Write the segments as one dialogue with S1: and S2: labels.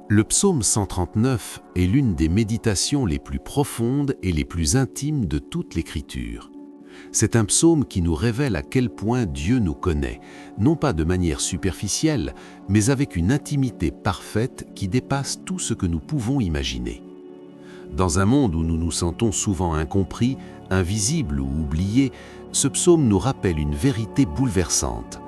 S1: Le psaume 139 est l'une des méditations les plus profondes et les plus intimes de toute l'Écriture. C'est un psaume qui nous révèle à quel point Dieu nous connaît, non pas de manière superficielle, mais avec une intimité parfaite qui dépasse tout ce que nous pouvons imaginer. Dans un monde où nous nous sentons souvent incompris, invisibles ou oubliés, ce psaume nous rappelle une vérité bouleversante.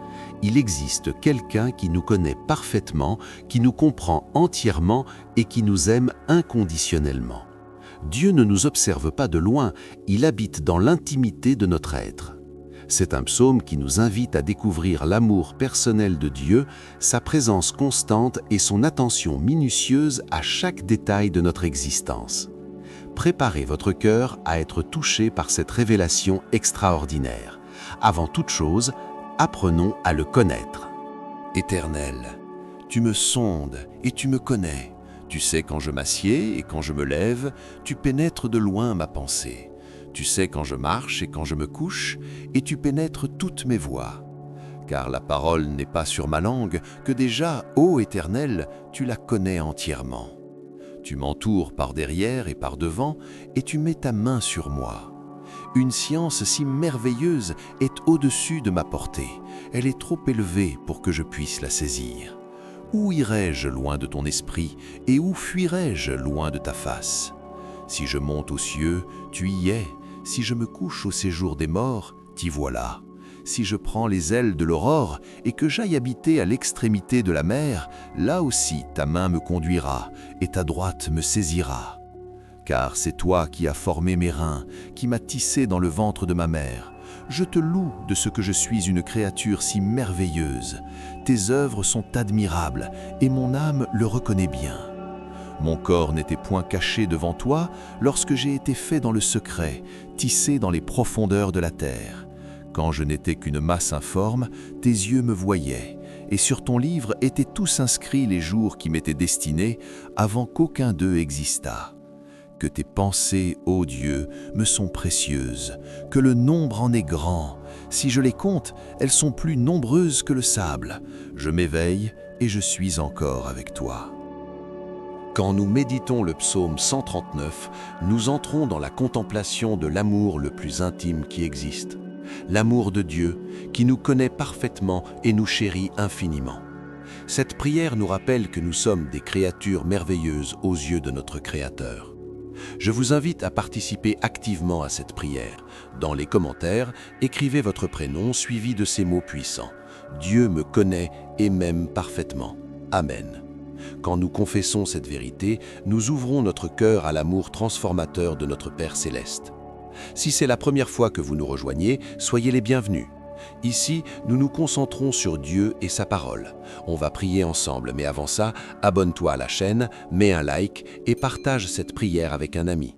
S1: Il existe quelqu'un qui nous connaît parfaitement, qui nous comprend entièrement et qui nous aime inconditionnellement. Dieu ne nous observe pas de loin, il habite dans l'intimité de notre être. C'est un psaume qui nous invite à découvrir l'amour personnel de Dieu, sa présence constante et son attention minutieuse à chaque détail de notre existence. Préparez votre cœur à être touché par cette révélation extraordinaire. Avant toute chose, apprenons à le connaître.
S2: Éternel, tu me sondes et tu me connais. Tu sais quand je m'assieds et quand je me lève, tu pénètres de loin ma pensée. Tu sais quand je marche et quand je me couche, et tu pénètres toutes mes voies. Car la parole n'est pas sur ma langue, que déjà, ô Éternel, tu la connais entièrement. Tu m'entoures par derrière et par devant, et tu mets ta main sur moi. Une science si merveilleuse est au-dessus de ma portée. Elle est trop élevée pour que je puisse la saisir. Où irai-je loin de ton esprit, et où fuirai-je loin de ta face? Si je monte aux cieux, tu y es. Si je me couche au séjour des morts, t'y voilà. Si je prends les ailes de l'aurore, et que j'aille habiter à l'extrémité de la mer, là aussi ta main me conduira, et ta droite me saisira. Car c'est toi qui as formé mes reins, qui m'as tissé dans le ventre de ma mère. Je te loue de ce que je suis une créature si merveilleuse. Tes œuvres sont admirables, et mon âme le reconnaît bien. Mon corps n'était point caché devant toi lorsque j'ai été fait dans le secret, tissé dans les profondeurs de la terre. Quand je n'étais qu'une masse informe, tes yeux me voyaient, et sur ton livre étaient tous inscrits les jours qui m'étaient destinés avant qu'aucun d'eux existât. Que tes pensées, ô Dieu, me sont précieuses, que le nombre en est grand. Si je les compte, elles sont plus nombreuses que le sable. Je m'éveille et je suis encore avec toi.
S1: Quand nous méditons le psaume 139, nous entrons dans la contemplation de l'amour le plus intime qui existe. L'amour de Dieu qui nous connaît parfaitement et nous chérit infiniment. Cette prière nous rappelle que nous sommes des créatures merveilleuses aux yeux de notre Créateur. Je vous invite à participer activement à cette prière. Dans les commentaires, écrivez votre prénom suivi de ces mots puissants. Dieu me connaît et m'aime parfaitement. Amen. Quand nous confessons cette vérité, nous ouvrons notre cœur à l'amour transformateur de notre Père Céleste. Si c'est la première fois que vous nous rejoignez, soyez les bienvenus. Ici, nous nous concentrons sur Dieu et sa parole. On va prier ensemble, mais avant ça, abonne-toi à la chaîne, mets un like et partage cette prière avec un ami.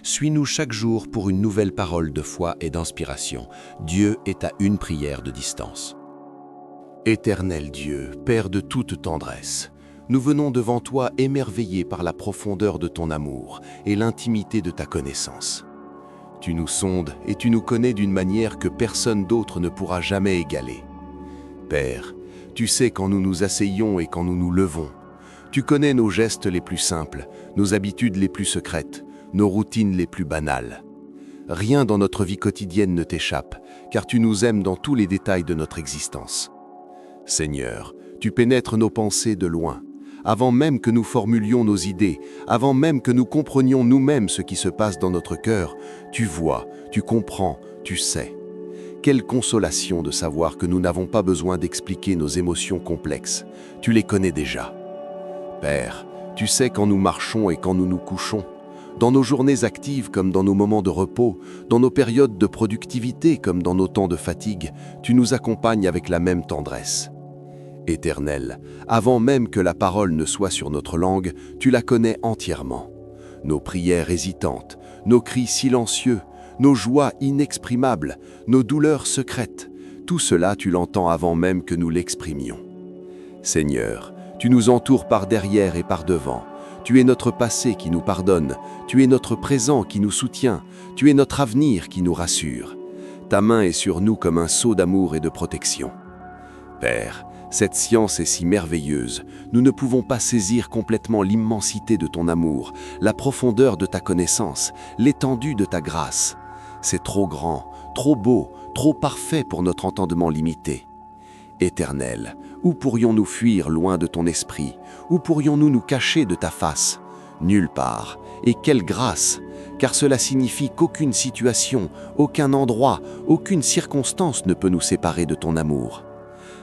S1: Suis-nous chaque jour pour une nouvelle parole de foi et d'inspiration. Dieu est à une prière de distance. Éternel Dieu, Père de toute tendresse, nous venons devant toi émerveillés par la profondeur de ton amour et l'intimité de ta connaissance. Tu nous sondes et tu nous connais d'une manière que personne d'autre ne pourra jamais égaler. Père, tu sais quand nous nous asseyons et quand nous nous levons. Tu connais nos gestes les plus simples, nos habitudes les plus secrètes, nos routines les plus banales. Rien dans notre vie quotidienne ne t'échappe, car tu nous aimes dans tous les détails de notre existence. Seigneur, tu pénètres nos pensées de loin. Avant même que nous formulions nos idées, avant même que nous comprenions nous-mêmes ce qui se passe dans notre cœur, tu vois, tu comprends, tu sais. Quelle consolation de savoir que nous n'avons pas besoin d'expliquer nos émotions complexes. Tu les connais déjà. Père, tu sais quand nous marchons et quand nous nous couchons, dans nos journées actives comme dans nos moments de repos, dans nos périodes de productivité comme dans nos temps de fatigue, tu nous accompagnes avec la même tendresse. Éternel, avant même que la parole ne soit sur notre langue, tu la connais entièrement. Nos prières hésitantes, nos cris silencieux, nos joies inexprimables, nos douleurs secrètes, tout cela tu l'entends avant même que nous l'exprimions. Seigneur, tu nous entoures par derrière et par devant. Tu es notre passé qui nous pardonne, tu es notre présent qui nous soutient, tu es notre avenir qui nous rassure. Ta main est sur nous comme un sceau d'amour et de protection. Père,
S2: Cette science est si merveilleuse, nous ne pouvons pas saisir complètement l'immensité de ton amour, la profondeur de ta connaissance, l'étendue de ta grâce. C'est trop grand, trop beau, trop parfait pour notre entendement limité. Éternel, où pourrions-nous fuir loin de ton esprit? Où pourrions-nous nous cacher de ta face? Nulle part. Et quelle grâce! Car cela signifie qu'aucune situation, aucun endroit, aucune circonstance ne peut nous séparer de ton amour.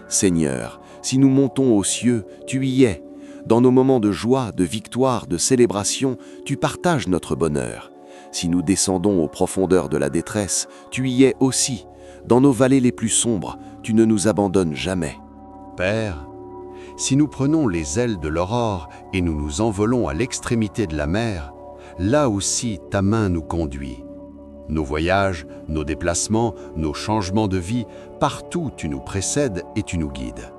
S2: Seigneur, si nous montons aux cieux, tu y es. Dans nos moments de joie, de victoire, de célébration, tu partages notre bonheur. Si nous descendons aux profondeurs de la détresse, tu y es aussi. Dans nos vallées les plus sombres, tu ne nous abandonnes jamais.
S1: Père, si nous prenons les ailes de l'aurore et nous nous envolons à l'extrémité de la mer, là aussi ta main nous conduit. Nos voyages, nos déplacements, nos changements de vie, partout tu nous précèdes et tu nous guides.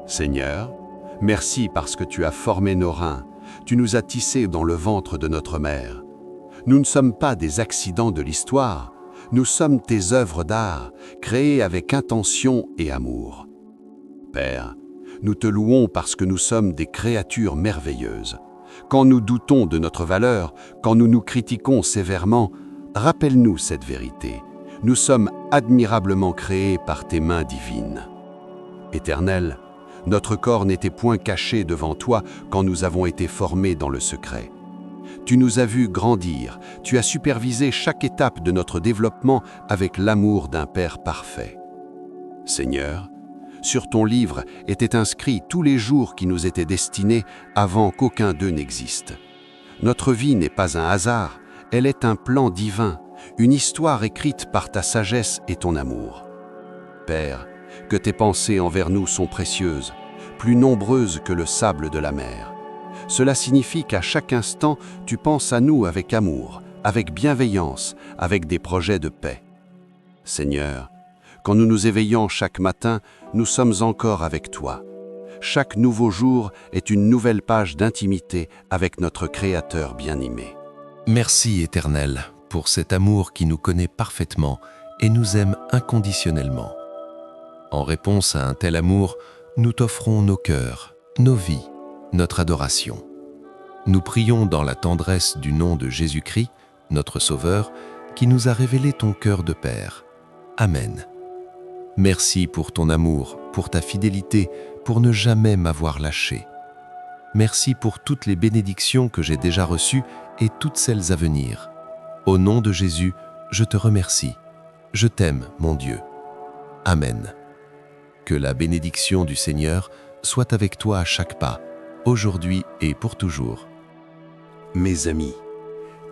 S1: Seigneur, merci parce que tu as formé nos reins, tu nous as tissés dans le ventre de notre mère. Nous ne sommes pas des accidents de l'histoire, nous sommes tes œuvres d'art, créées avec intention et amour. Père, nous te louons parce que nous sommes des créatures merveilleuses. Quand nous doutons de notre valeur, quand nous nous critiquons sévèrement, rappelle-nous cette vérité. Nous sommes admirablement créés par tes mains divines. Éternel, notre corps n'était point caché devant toi quand nous avons été formés dans le secret. Tu nous as vus grandir, tu as supervisé chaque étape de notre développement avec l'amour d'un Père parfait. Seigneur, sur ton livre étaient inscrits tous les jours qui nous étaient destinés avant qu'aucun d'eux n'existe. Notre vie n'est pas un hasard, elle est un plan divin, une histoire écrite par ta sagesse et ton amour. Père, que tes pensées envers nous sont précieuses, plus nombreuses que le sable de la mer. Cela signifie qu'à chaque instant, tu penses à nous avec amour, avec bienveillance, avec des projets de paix. Seigneur, quand nous nous éveillons chaque matin, nous sommes encore avec toi. Chaque nouveau jour est une nouvelle page d'intimité avec notre Créateur bien-aimé.
S2: Merci, Éternel, pour cet amour qui nous connaît parfaitement et nous aime inconditionnellement. En réponse à un tel amour, nous t'offrons nos cœurs, nos vies, notre adoration. Nous prions dans la tendresse du nom de Jésus-Christ, notre Sauveur, qui nous a révélé ton cœur de Père. Amen. Merci pour ton amour, pour ta fidélité, pour ne jamais m'avoir lâché. Merci pour toutes les bénédictions que j'ai déjà reçues et toutes celles à venir. Au nom de Jésus, je te remercie. Je t'aime, mon Dieu. Amen. Que la bénédiction du Seigneur soit avec toi à chaque pas, aujourd'hui et pour toujours.
S1: Mes amis,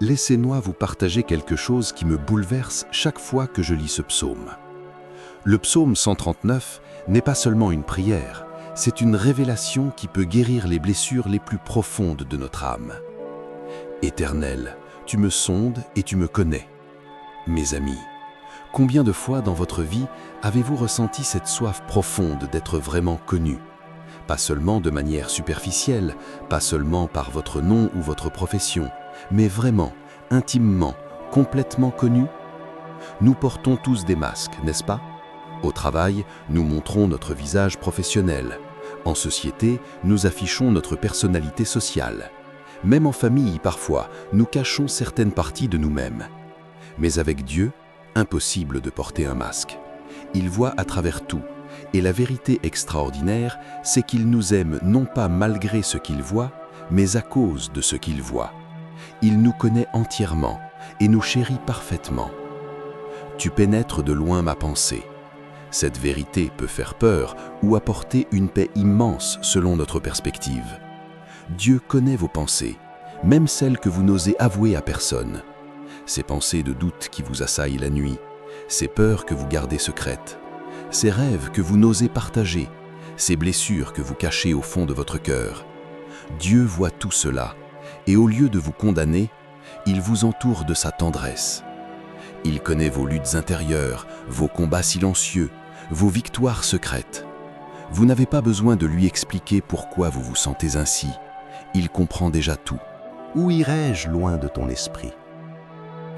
S1: laissez-moi vous partager quelque chose qui me bouleverse chaque fois que je lis ce psaume. Le psaume 139 n'est pas seulement une prière, c'est une révélation qui peut guérir les blessures les plus profondes de notre âme. Éternel, tu me sondes et tu me connais. Mes amis, combien de fois dans votre vie avez-vous ressenti cette soif profonde d'être vraiment connu? Pas seulement de manière superficielle, pas seulement par votre nom ou votre profession, mais vraiment, intimement, complètement connu? Nous portons tous des masques, n'est-ce pas? Au travail, nous montrons notre visage professionnel. En société, nous affichons notre personnalité sociale. Même en famille, parfois, nous cachons certaines parties de nous-mêmes. Mais avec Dieu, impossible de porter un masque. Il voit à travers tout. Et la vérité extraordinaire, c'est qu'il nous aime non pas malgré ce qu'il voit, mais à cause de ce qu'il voit. Il nous connaît entièrement et nous chérit parfaitement. Tu pénètres de loin ma pensée. Cette vérité peut faire peur ou apporter une paix immense selon notre perspective. Dieu connaît vos pensées, même celles que vous n'osez avouer à personne. Ces pensées de doute qui vous assaillent la nuit, ces peurs que vous gardez secrètes, ces rêves que vous n'osez partager, ces blessures que vous cachez au fond de votre cœur. Dieu voit tout cela, et au lieu de vous condamner, il vous entoure de sa tendresse. Il connaît vos luttes intérieures, vos combats silencieux, vos victoires secrètes. Vous n'avez pas besoin de lui expliquer pourquoi vous vous sentez ainsi. Il comprend déjà tout. Où irai-je loin de ton esprit?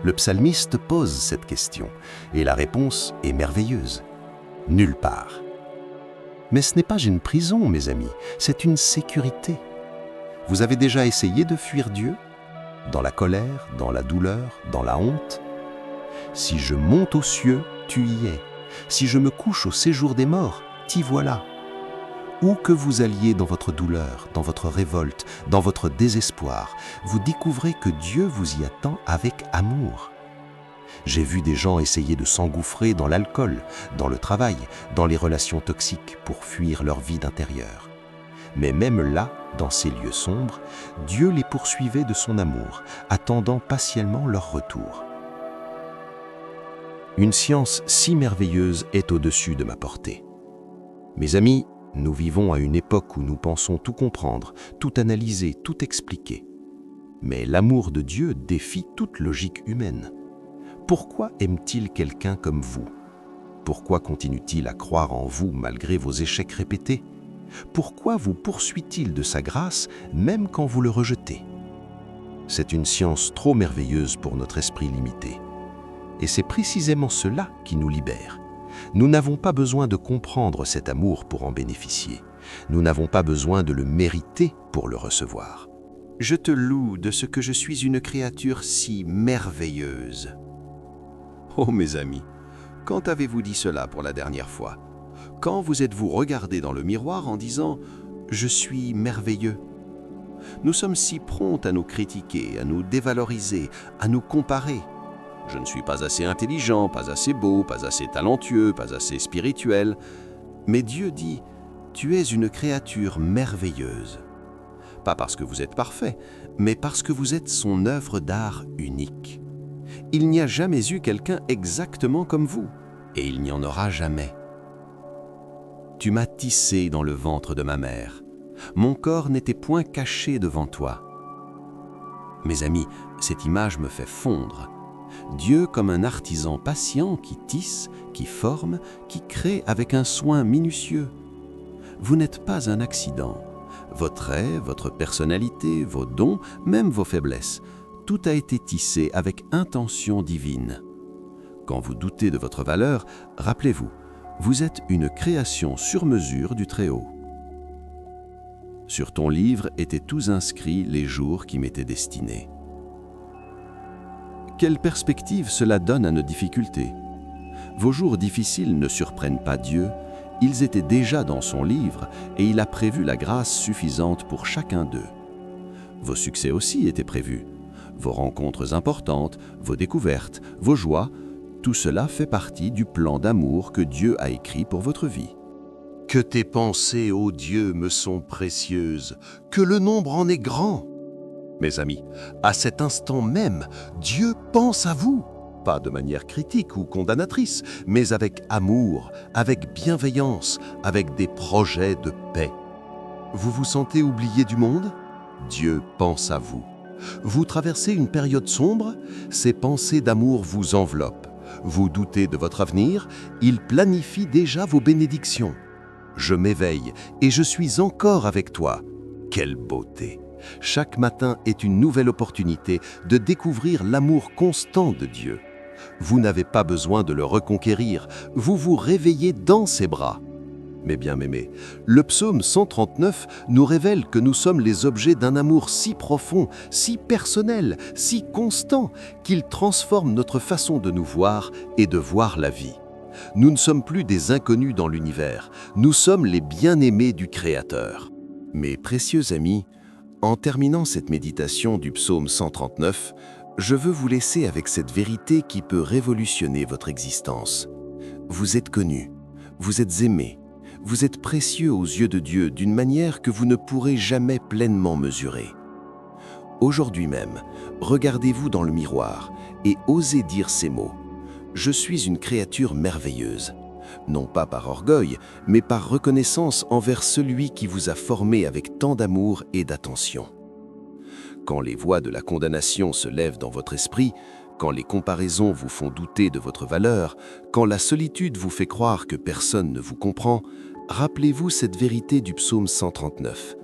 S1: Le psalmiste pose cette question, et la réponse est merveilleuse. Nulle part. Mais ce n'est pas une prison, mes amis, c'est une sécurité. Vous avez déjà essayé de fuir Dieu? Dans la colère, dans la douleur, dans la honte? Si je monte aux cieux, tu y es. Si je me couche au séjour des morts, t'y voilà. Où que vous alliez dans votre douleur, dans votre révolte, dans votre désespoir, vous découvrez que Dieu vous y attend avec amour. J'ai vu des gens essayer de s'engouffrer dans l'alcool, dans le travail, dans les relations toxiques pour fuir leur vide intérieure. Mais même là, dans ces lieux sombres, Dieu les poursuivait de son amour, attendant patiemment leur retour. Une science si merveilleuse est au-dessus de ma portée. Mes amis, nous vivons à une époque où nous pensons tout comprendre, tout analyser, tout expliquer. Mais l'amour de Dieu défie toute logique humaine. Pourquoi aime-t-il quelqu'un comme vous? Pourquoi continue-t-il à croire en vous malgré vos échecs répétés? Pourquoi vous poursuit-il de sa grâce même quand vous le rejetez? C'est une science trop merveilleuse pour notre esprit limité. Et c'est précisément cela qui nous libère. Nous n'avons pas besoin de comprendre cet amour pour en bénéficier. Nous n'avons pas besoin de le mériter pour le recevoir. Je te loue de ce que je suis une créature si merveilleuse. Oh mes amis, quand avez-vous dit cela pour la dernière fois? Quand vous êtes-vous regardé dans le miroir en disant « Je suis merveilleux » ? Nous sommes si prompts à nous critiquer, à nous dévaloriser, à nous comparer. Je ne suis pas assez intelligent, pas assez beau, pas assez talentueux, pas assez spirituel. Mais Dieu dit « Tu es une créature merveilleuse ». Pas parce que vous êtes parfait, mais parce que vous êtes son œuvre d'art unique. Il n'y a jamais eu quelqu'un exactement comme vous, et il n'y en aura jamais. Tu m'as tissé dans le ventre de ma mère. Mon corps n'était point caché devant toi. Mes amis, cette image me fait fondre. Dieu comme un artisan patient qui tisse, qui forme, qui crée avec un soin minutieux. Vous n'êtes pas un accident. Vos traits, votre personnalité, vos dons, même vos faiblesses, tout a été tissé avec intention divine. Quand vous doutez de votre valeur, rappelez-vous, vous êtes une création sur mesure du Très-Haut. Sur ton livre étaient tous inscrits les jours qui m'étaient destinés. Quelle perspective cela donne à nos difficultés. Vos jours difficiles ne surprennent pas Dieu, ils étaient déjà dans son livre et il a prévu la grâce suffisante pour chacun d'eux. Vos succès aussi étaient prévus. Vos rencontres importantes, vos découvertes, vos joies, tout cela fait partie du plan d'amour que Dieu a écrit pour votre vie. Que tes pensées, ô Dieu, me sont précieuses, que le nombre en est grand. Mes amis, à cet instant même, Dieu pense à vous, pas de manière critique ou condamnatrice, mais avec amour, avec bienveillance, avec des projets de paix. Vous vous sentez oublié du monde? Dieu pense à vous. Vous traversez une période sombre? Ses pensées d'amour vous enveloppent. Vous doutez de votre avenir? Il planifie déjà vos bénédictions. Je m'éveille et je suis encore avec toi. Quelle beauté! Chaque matin est une nouvelle opportunité de découvrir l'amour constant de Dieu. Vous n'avez pas besoin de le reconquérir, vous vous réveillez dans ses bras. Mes bien-aimés, le psaume 139 nous révèle que nous sommes les objets d'un amour si profond, si personnel, si constant, qu'il transforme notre façon de nous voir et de voir la vie. Nous ne sommes plus des inconnus dans l'univers, nous sommes les bien-aimés du Créateur. Mes précieux amis, en terminant cette méditation du psaume 139, je veux vous laisser avec cette vérité qui peut révolutionner votre existence. Vous êtes connus, vous êtes aimés, vous êtes précieux aux yeux de Dieu d'une manière que vous ne pourrez jamais pleinement mesurer. Aujourd'hui même, regardez-vous dans le miroir et osez dire ces mots. Je suis une créature merveilleuse. Non pas par orgueil, mais par reconnaissance envers celui qui vous a formé avec tant d'amour et d'attention. Quand les voix de la condamnation se lèvent dans votre esprit, quand les comparaisons vous font douter de votre valeur, quand la solitude vous fait croire que personne ne vous comprend, rappelez-vous cette vérité du psaume 139.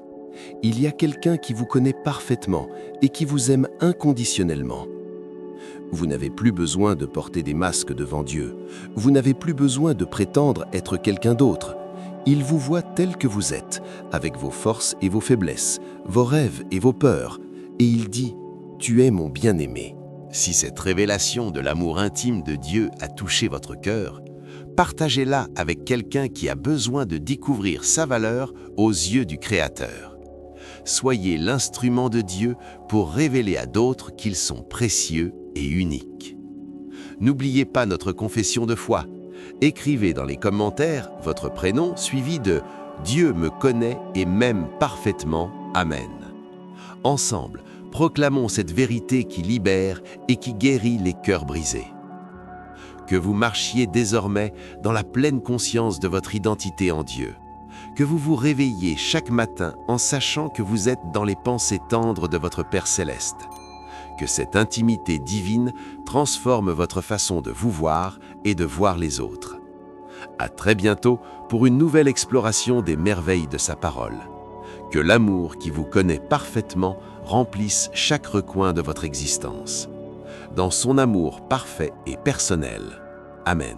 S1: Il y a quelqu'un qui vous connaît parfaitement et qui vous aime inconditionnellement. Vous n'avez plus besoin de porter des masques devant Dieu. Vous n'avez plus besoin de prétendre être quelqu'un d'autre. Il vous voit tel que vous êtes, avec vos forces et vos faiblesses, vos rêves et vos peurs, et il dit « Tu es mon bien-aimé ». Si cette révélation de l'amour intime de Dieu a touché votre cœur, partagez-la avec quelqu'un qui a besoin de découvrir sa valeur aux yeux du Créateur. Soyez l'instrument de Dieu pour révéler à d'autres qu'ils sont précieux et uniques. N'oubliez pas notre confession de foi. Écrivez dans les commentaires votre prénom suivi de « Dieu me connaît et m'aime parfaitement. Amen ». Ensemble, proclamons cette vérité qui libère et qui guérit les cœurs brisés. Que vous marchiez désormais dans la pleine conscience de votre identité en Dieu. Que vous vous réveilliez chaque matin en sachant que vous êtes dans les pensées tendres de votre Père Céleste. Que cette intimité divine transforme votre façon de vous voir et de voir les autres. À très bientôt pour une nouvelle exploration des merveilles de sa parole. Que l'amour qui vous connaît parfaitement remplisse chaque recoin de votre existence. Dans son amour parfait et personnel. Amen.